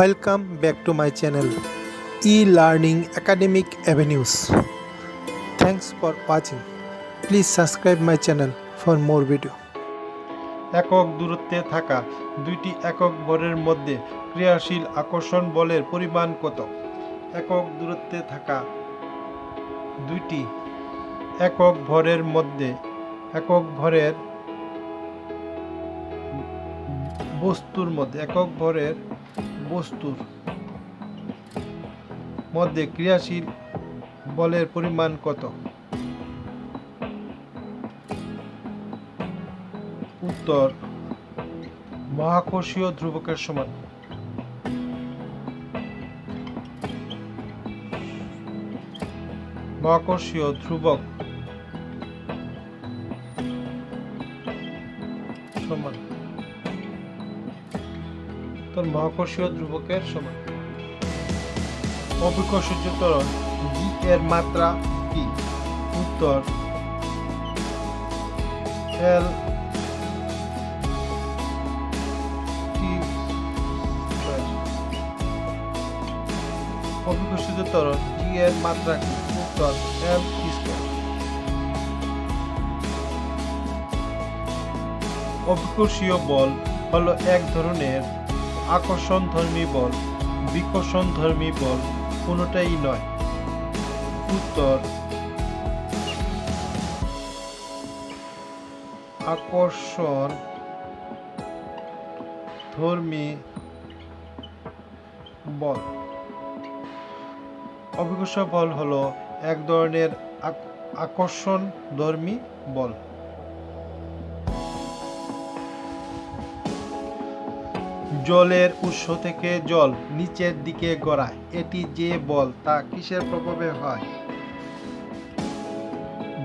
Welcome back to my channel E-Learning Academic Avenues. Thanks for watching. Please subscribe my channel for more video. একক দূরত্বে থাকা দুইটি একক ভরের মধ্যে ক্রিয়াশীল আকর্ষণ বলের পরিমাণ কত? একক দূরত্বে থাকা দুইটি একক ভরের মধ্যে একক ভরের বস্তুর মধ্যে ক্রিয়াশীল বলের পরিমাণ কত? উত্তর মহাকর্ষীয় ধ্রুবকের সমান। মহাকর্ষীয় ধ্রুবক সমান মহাকর্ষীয় ধ্রুবকের সমান। অভিকর্ষজ ত্বরণ জি এর মাত্রা কি? উত্তর এল অভিকর্ষজ ত্বরণ জি এর মাত্রা কি? উত্তর এম টি স্কয়ার। অভিকর্ষীয় বল হলো এক ধরনের আকর্ষণধর্মী বল, বিকর্ষণধর্মী বল কোনোটাই নয়। উত্তর আকর্ষণধর্মী বল। অভিকর্ষ বল হলো এক ধরনের আকর্ষণধর্মী বল। জলের উৎস থেকে জল নিচের দিকে গড়ায়, এটি যে বল তা কিসের প্রভাবে হয়?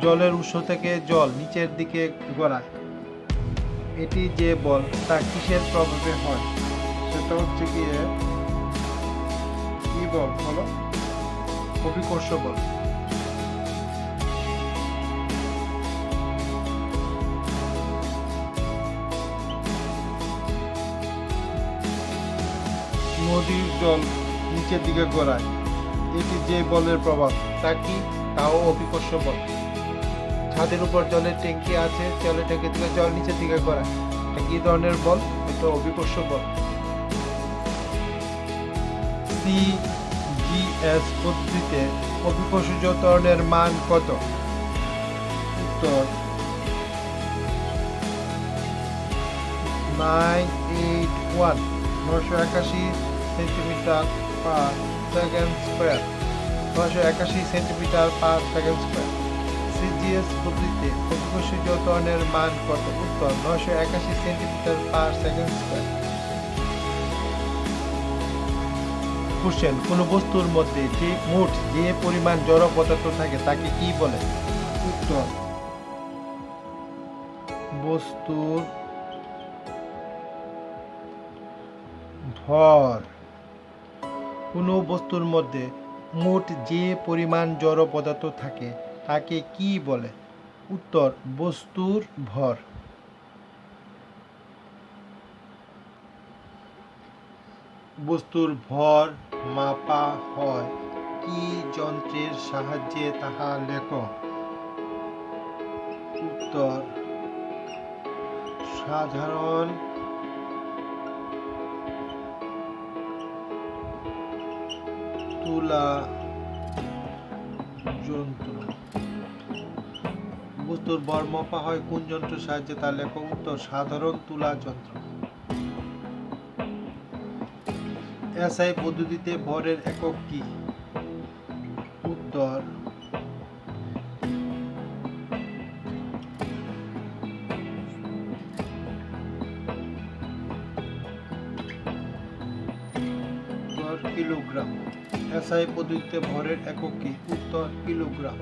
জলের উৎস থেকে জল নিচের দিকে গড়ায়, এটি যে বল তা কিসের প্রভাবে হয়? সেটা হচ্ছে গিয়ে কি বল? হলো অভিকর্ষ বল। নদীর জল নিচের দিকে গড়ায়, এটি যে বলের প্রভাব তা কি? তাও অভিকর্ষ বল। ছাদের উপর জলের ট্যাঙ্কি আছে, জলের ট্যাঙ্কি থেকে জল নিচের দিকে গড়ায়, এটা কি ধরনের বল? এটা অভিকর্ষ বল। সিজিএস পদ্ধতিতে অভিকর্ষজ ত্বরণের মান কত? উত্তর 981 centimetre per second square. 981 centimetre per second square. CGS পদ্ধতিতে অভিকর্ষজ ত্বরণের মান কত? উত্তর 981 centimetre per second square. Question: কোন বস্তুর মধ্যে মোট যে পরিমাণ জড় পদার্থ থাকে তাকে কি বলে? উত্তর বস্তুর ভর। কোন বস্তুর মধ্যে মোট যে পরিমাণ জড় পদার্থ থাকে তাকে কি বলে? উত্তর বস্তুর ভর। বস্তুর ভর মাপা হয় কি যন্ত্রের সাহায্যে তাহা লেখ? উত্তর সাধারণ তুলা যন্ত্র। বস্তুর ভর মাপা হয় কোন যন্ত্রের সাহায্যে তা লেখ? উত্তর সাধারণ তুলা যন্ত্র। এসআই পদ্ধতিতে ভরের একক কি? উত্তর কিলোগ্রাম। এসআই পদ্ধতিতে ভরের একক কি? উত্তর কিলোগ্রাম।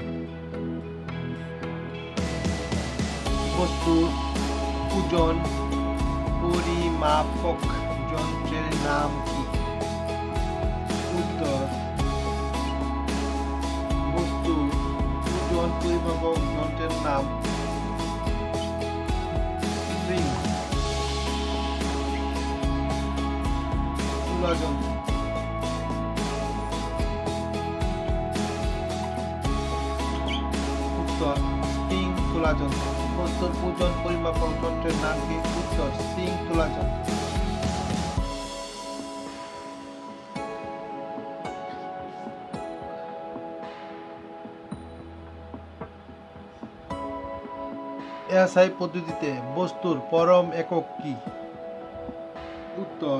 বস্তুর ওজন পরিমাপক যন্ত্রের নাম কি? উত্তর বস্তুর ওজন পরিমাপক যন্ত্রের নাম স্প্রিং। তুলা যন্ত্র। তোলা যন্ত্র। বস্তুর ওজন পরিমাপক যন্ত্রের নাম কি? উত্তর সিং তোলা যন্ত্র। এসআই পদ্ধতিতে বস্তুর পরম একক কি? উত্তর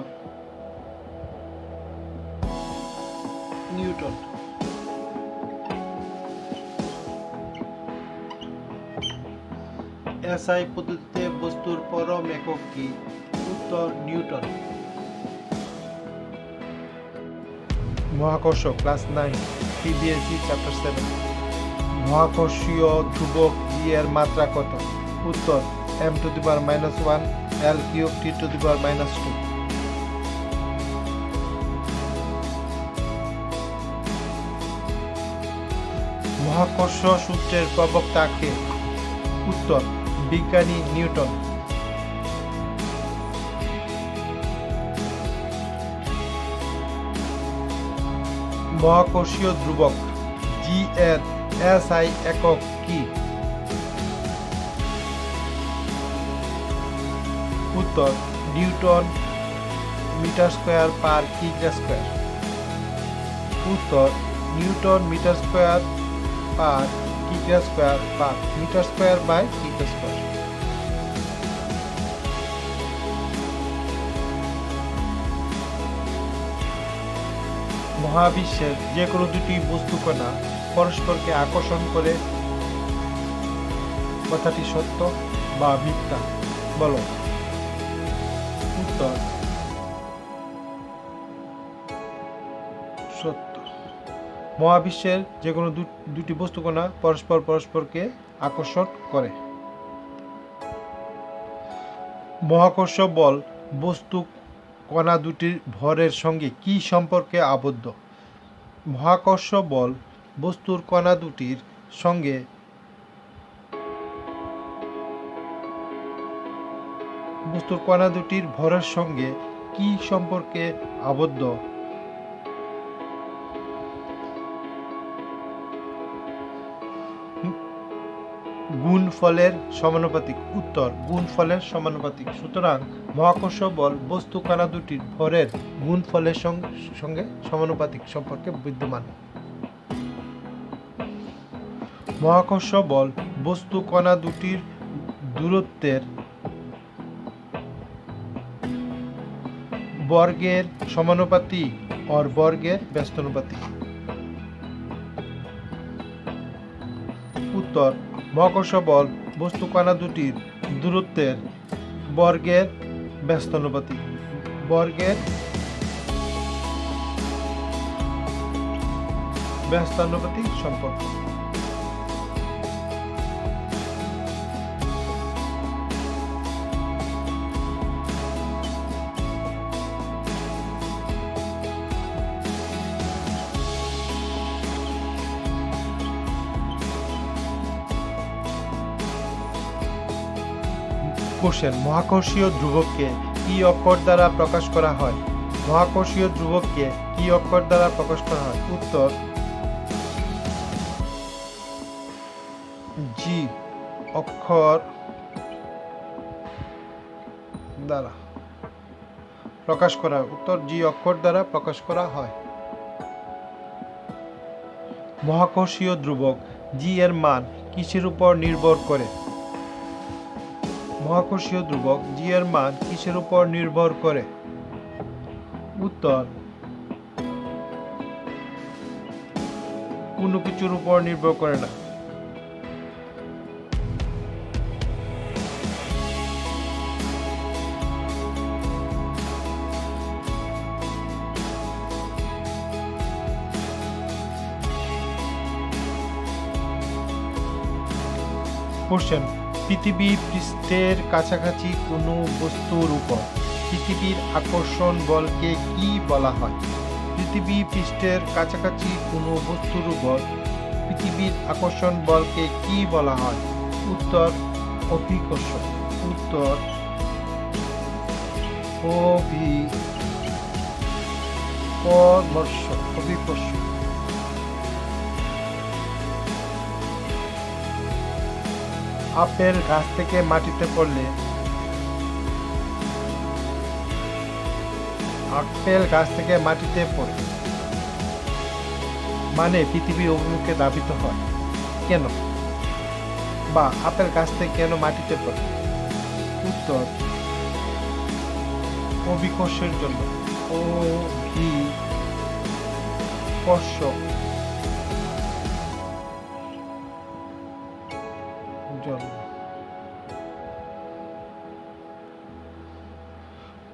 নিউটন। এসআই পদ্ধতিতে বস্তুর পরম একক কি? উত্তর নিউটন। মহাকর্ষ ক্লাস 9 সিবিএসই চ্যাপ্টার 7। মহাকর্ষীয় ধ্রুবক জি এর মাত্রা কত? উত্তর m⁻⁻1 l³ t⁻²। মহাকর্ষ সূত্রের প্রবক্তা কে? উত্তর বিজ্ঞানী নিউটন। মহাকর্ষীয় ধ্রুবক জি এর এসআই একক কি? উত্তর নিউটন মিটার স্কয়ার পার কিগ্রা স্কয়ার। উত্তর নিউটন মিটার স্কয়ার পার কিগ্রা square per metre square by কিগ্রা স্কয়ার। মহাবিশ্বের যে কোনো দুটি বস্তু কণা পরস্পরকে আকর্ষণ করে, কথাটি সত্য বা মিথ্যা? বলো। উত্তর সত্য। মহাবিশ্বের যে কোনো দুটি বস্তু কণা পরস্পরকে আকর্ষণ করে। মহাকর্ষ বল বস্তু কণা দুটির ভরের সঙ্গে কি সম্পর্কে আবদ্ধ? মহাকর্ষ বল বস্তুর কণা দুটির সঙ্গে ভরের সঙ্গে কি সম্পর্কে আবদ্ধ? গুণফলের সমানুপাতিক। উত্তর গুণফলের সমানুপাতিক। সুতরাং মহাকর্ষ বল বস্তু কণা দুটির ভরের গুণফলের সঙ্গে সমানুপাতিক সম্পর্কে বিদ্যমান। মহাকর্ষ বল বস্তু কণা দুটির দূরত্বের বর্গের সমানুপাতিক और বর্গের ব্যস্তানুপাতিক। উত্তর মহাকর্ষ বল বস্তু কণা দুটির দূরত্বের বর্গের ব্যস্তানুপাতিক। বর্গের ব্যস্তানুপাতিক সম্পর্ক। কোশ্চেন, মহাকর্ষীয় ধ্রুবককে কি অক্ষর দ্বারা প্রকাশ করা হয়? মহাকর্ষীয় ধ্রুবককে কি অক্ষর দ্বারা প্রকাশ করা হয়? উত্তর জি অক্ষর দ্বারা প্রকাশ করা হয়। উত্তর জি অক্ষর দ্বারা প্রকাশ করা হয়। মহাকর্ষীয় ধ্রুবক জি এর মান কিসের উপর নির্ভর করে? মহাকর্ষীয় ধ্রুবক জি এর মান কিসের উপর নির্ভর করে? উত্তর কোনো কিছুর উপর নির্ভর করে না। কোশ্চেন, পৃথিবী পৃষ্ঠের কাছাকাছি কোনো বস্তুর উপর পৃথিবীর আকর্ষণ বলকে কি বলা হয়? পৃথিবী পৃষ্ঠের কাছাকাছি কোনো বস্তুর উপর পৃথিবীর আকর্ষণ বলকে কি বলা হয়? উত্তর অভিকর্ষ। উত্তর অভিকর্ষ। আপেল গাছ থেকে মাটিতে পড়লে পড়ে মানে পৃথিবীর অভিমুখে ধাবিত হয় কেন, বা আপেল গাছ থেকে কেন মাটিতে পড়ে? উত্তর, অভিকর্ষের জন্য। অভিকর্ষ জন্য।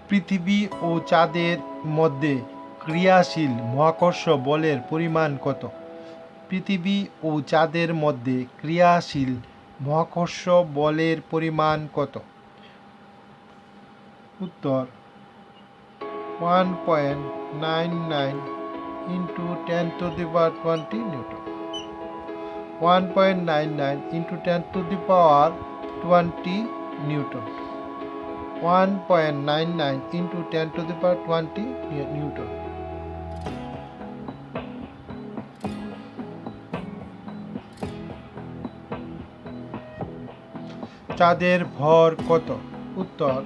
পৃথিবী ও চাঁদের মধ্যে ক্রিয়াশীল মহাকর্ষ বলের পরিমাণ কত? পৃথিবী ও চাঁদের মধ্যে ক্রিয়াশীল মহাকর্ষ বলের পরিমাণ কত? উত্তর, 1.99 into 10 to the power 20 Newton. 1.99 into 10 to the power 20 Newton. 1.99 into 10 to the power 20 Newton. চাঁদের ভর কত? উত্তর,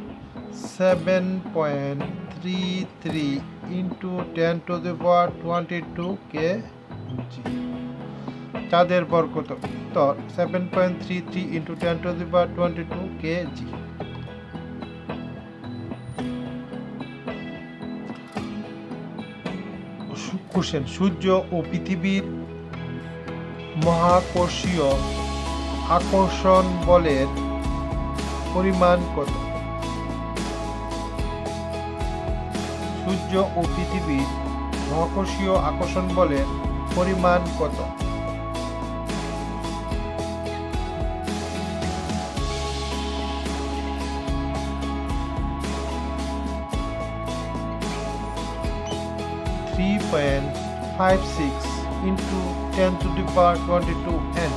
7.33 into 10 to the power 22 kg। চাঁদের ভর কত? উত্তর, 7.33 into 10 to the power 22 kg। Question, সূর্য ও পৃথিবীর মহাকর্ষীয় আকর্ষণ বলের পরিমাণ কত? সূর্য ও পৃথিবীর মহাকর্ষীয় আকর্ষণ বলের পরিমাণ কত? (3.56 into 10 to the power 22 n)